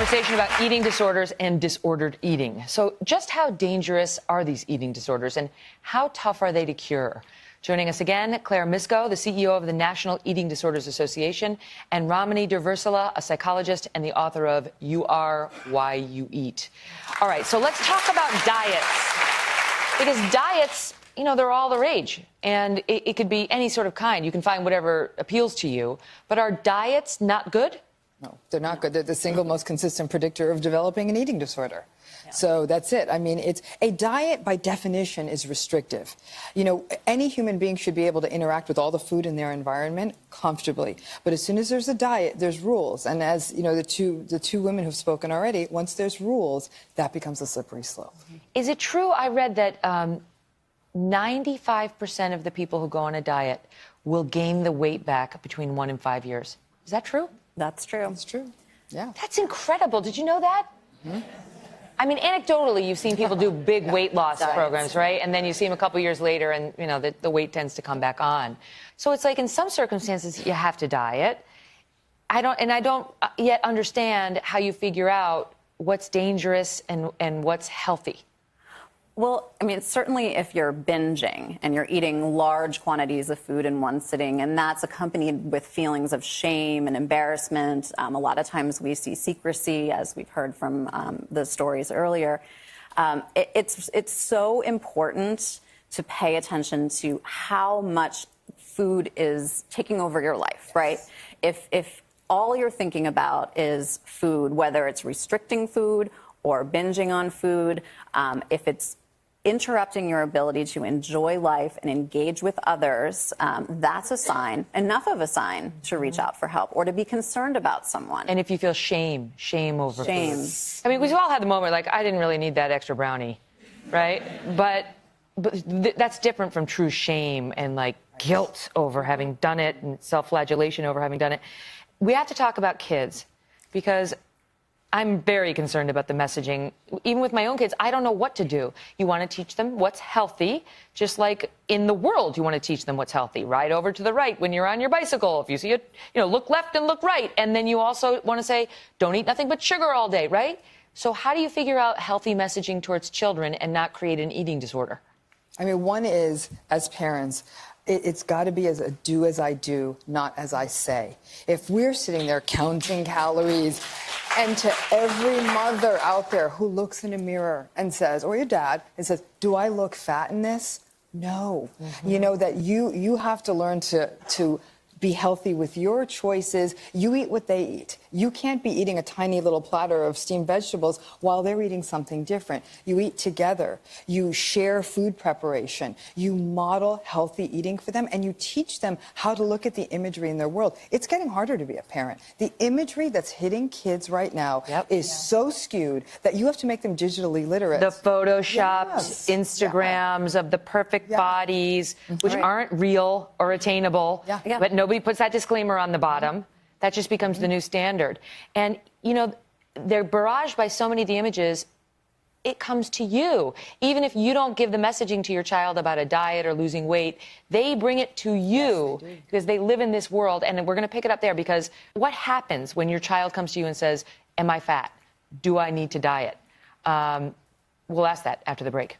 conversation about eating disorders and disordered eating. So just how dangerous are these eating disorders and how tough are they to cure? Joining us again, Mysko, the CEO of the National Eating Disorders Association, and Ramani Durvasula, a psychologist and the author of You Are Why You Eat. All right, so let's talk about diets. Because diets, you know, they're all the rage. And it could be any sort of kind. You can find whatever appeals to you. But are diets not good? No, they're not good. They're the single most consistent predictor of developing an eating disorder. Yeah. So that's it. I mean, it's a diet by definition is restrictive. You know, any human being should be able to interact with all the food in their environment comfortably. But as soon as there's a diet, there's rules. And as you know, the two women who've spoken already, once there's rules, that becomes a slippery slope. Is it true? I read that 95% of the people who go on a diet will gain the weight back between 1 and 5 years. Is that true? That's true. That's true. Yeah. That's incredible. Did you know that? Mm-hmm. I mean, anecdotally, you've seen people do big weight loss programs, right? And then you see them a couple years later and, you know, the weight tends to come back on. So it's like in some circumstances you have to diet. I don't yet understand how you figure out what's dangerous and what's healthy. Well, I mean, certainly if you're binging and you're eating large quantities of food in one sitting, and that's accompanied with feelings of shame and embarrassment, a lot of times we see secrecy, as we've heard from the stories earlier. It's so important to pay attention to how much food is taking over your life, right? If all you're thinking about is food, whether it's restricting food or binging on food, if it's interrupting your ability to enjoy life and engage with others, that's a sign, enough of a sign to reach out for help or to be concerned about someone. And if you feel shame over shame. food. I mean, we've all had the moment like, I didn't really need that extra brownie, right? But that's different from true shame and like guilt over having done it and self-flagellation over having done it. We have to talk about kids because I'm very concerned about the messaging. Even with my own kids, I don't know what to do. You want to teach them what's healthy, just like in the world, you want to teach them what's healthy. Ride over to the right when you're on your bicycle. If you see it, you know, look left and look right. And then you also want to say, don't eat nothing but sugar all day, right? So how do you figure out healthy messaging towards children and not create an eating disorder? I mean, one is, as parents, it's got to be do as I do, not as I say. If we're sitting there counting calories, and to every mother out there who looks in a mirror and says, or your dad, and says, do I look fat in this? No. Mm-hmm. You know that you have to learn to be healthy with your choices. You eat what they eat. You can't be eating a tiny little platter of steamed vegetables while they're eating something different. You eat together. You share food preparation. You model healthy eating for them, and you teach them how to look at the imagery in their world. It's getting harder to be a parent. The imagery that's hitting kids right now is so skewed that you have to make them digitally literate. The photoshopped Instagrams of the perfect bodies, which aren't real or attainable, but nobody puts that disclaimer on the bottom. That just becomes the new standard. And, you know, they're barraged by so many of the images. It comes to you. Even if you don't give the messaging to your child about a diet or losing weight, they bring it to you because they live in this world. And we're going to pick it up there because what happens when your child comes to you and says, am I fat? Do I need to diet? We'll ask that after the break.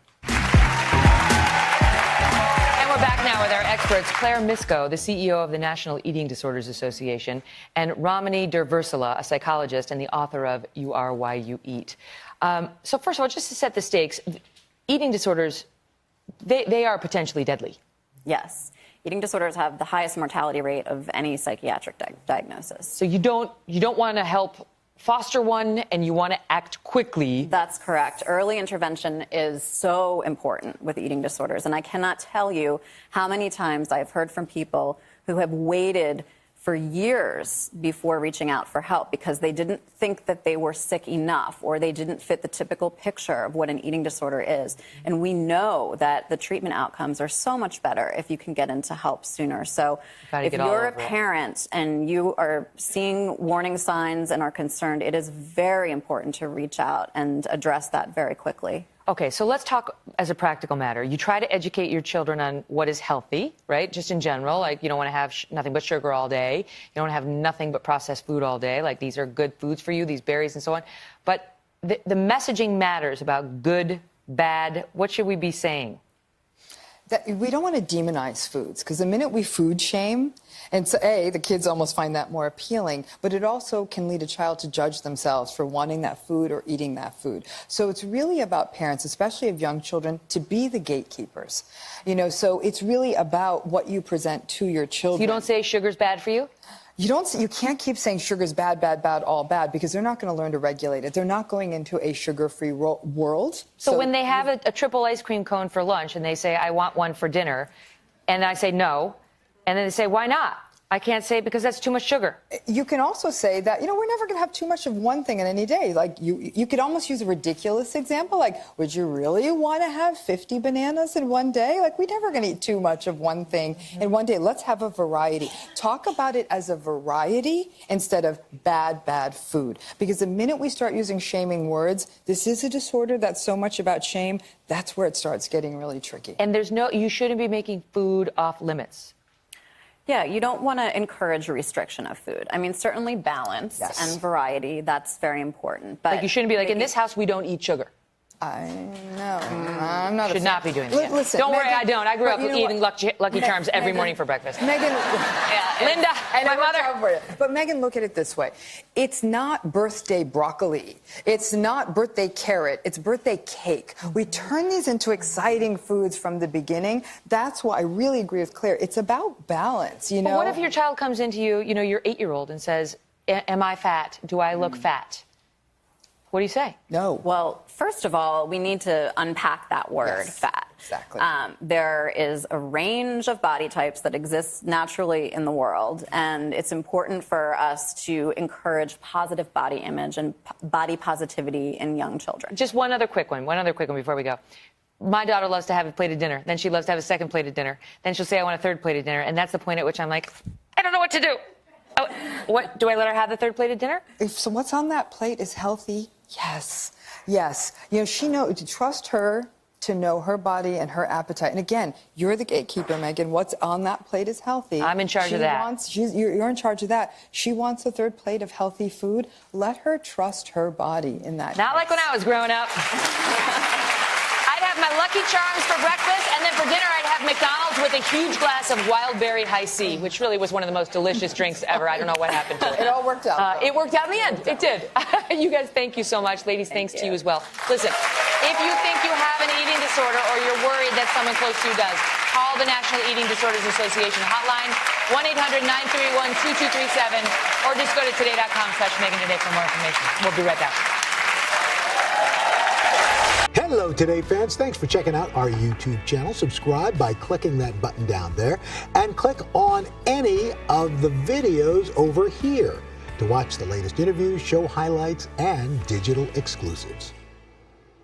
We're back now with our experts, Mysko, the CEO of the National Eating Disorders Association, and Ramani Durvasula, a psychologist and the author of You Are Why You Eat. So first of all, just to set the stakes, eating disorders, they are potentially deadly. Yes. Eating disorders have the highest mortality rate of any psychiatric diagnosis. So you don't want to help foster one, and you want to act quickly. That's correct. Early intervention is so important with eating disorders, and I cannot tell you how many times I've heard from people who have waited for years before reaching out for help because they didn't think that they were sick enough or they didn't fit the typical picture of what an eating disorder is. And we know that the treatment outcomes are so much better if you can get into help sooner. So if you're a parent and you are seeing warning signs and are concerned, it is very important to reach out and address that very quickly. Okay, so let's talk as a practical matter. You try to educate your children on what is healthy, right? Just in general, like you don't want to have nothing but sugar all day. You don't want to have nothing but processed food all day. Like these are good foods for you, these berries and so on. But the messaging matters about good, bad. What should we be saying? That we don't want to demonize foods, because the minute we food shame, and so the kids almost find that more appealing, but it also can lead a child to judge themselves for wanting that food or eating that food. So it's really about parents, especially of young children, to be the gatekeepers. So it's really about what you present to your children. You don't say sugar's bad for you? You can't keep saying sugar's bad, bad, bad, all bad, because they're not going to learn to regulate it. They're not going into a sugar-free world. So when they have a triple ice cream cone for lunch and they say, I want one for dinner, and I say no, and then they say, why not? I can't say it because that's too much sugar. You can also say that, we're never going to have too much of one thing in any day. Like, you could almost use a ridiculous example, like, would you really want to have 50 bananas in one day? Like, we're never going to eat too much of one thing in one day. Let's have a variety. Talk about it as a variety instead of bad, bad food. Because the minute we start using shaming words, this is a disorder that's so much about shame, that's where it starts getting really tricky. And you shouldn't be making food off limits. Yeah, you don't want to encourage restriction of food. I mean, certainly balance and variety, that's very important. But like you shouldn't be like, in this house, we don't eat sugar. I know. I'm not. Should not be doing that. Listen, don't worry, Megyn, I don't. I grew up eating Lucky Charms every morning for breakfast. Megyn, Linda, my mother. But Megyn, look at it this way: it's not birthday broccoli. It's not birthday carrot. It's birthday cake. We turn these into exciting foods from the beginning. That's why I really agree with Claire. It's about balance. But what if your child comes into you, your 8-year-old, and says, "Am I fat? Do I look fat?" What do you say? No. Well, first of all, we need to unpack that word, fat. Exactly. There is a range of body types that exist naturally in the world, and it's important for us to encourage positive body image and body positivity in young children. Just one other quick one before we go. My daughter loves to have a plate of dinner. Then she loves to have a second plate of dinner. Then she'll say, I want a third plate of dinner. And that's the point at which I'm like, I don't know what to do. Oh, what? Do I let her have the third plate of dinner? So what's on that plate is healthy. Yes. She knows. Trust her to know her body and her appetite. And again, you're the gatekeeper, Megyn. What's on that plate is healthy. I'm in charge of that. You're in charge of that. She wants a third plate of healthy food. Let her trust her body in that. Not like when I was growing up. I'd have my Lucky Charms for breakfast, and then for dinner I'd have McDonald's with a huge glass of wild berry high C, which really was one of the most delicious drinks ever. I don't know what happened to it. It all worked out. It worked out in the end. It did. You guys, thank you so much. Ladies, thanks to you as well. Listen, if you think you have an eating disorder or you're worried that someone close to you does, call the National Eating Disorders Association hotline, 1-800-931-2237, or just go to today.com/Megyn Today for more information. We'll be right back. Hello, Today fans. Thanks for checking out our YouTube channel. Subscribe by clicking that button down there and click on any of the videos over here to watch the latest interviews, show highlights, and digital exclusives.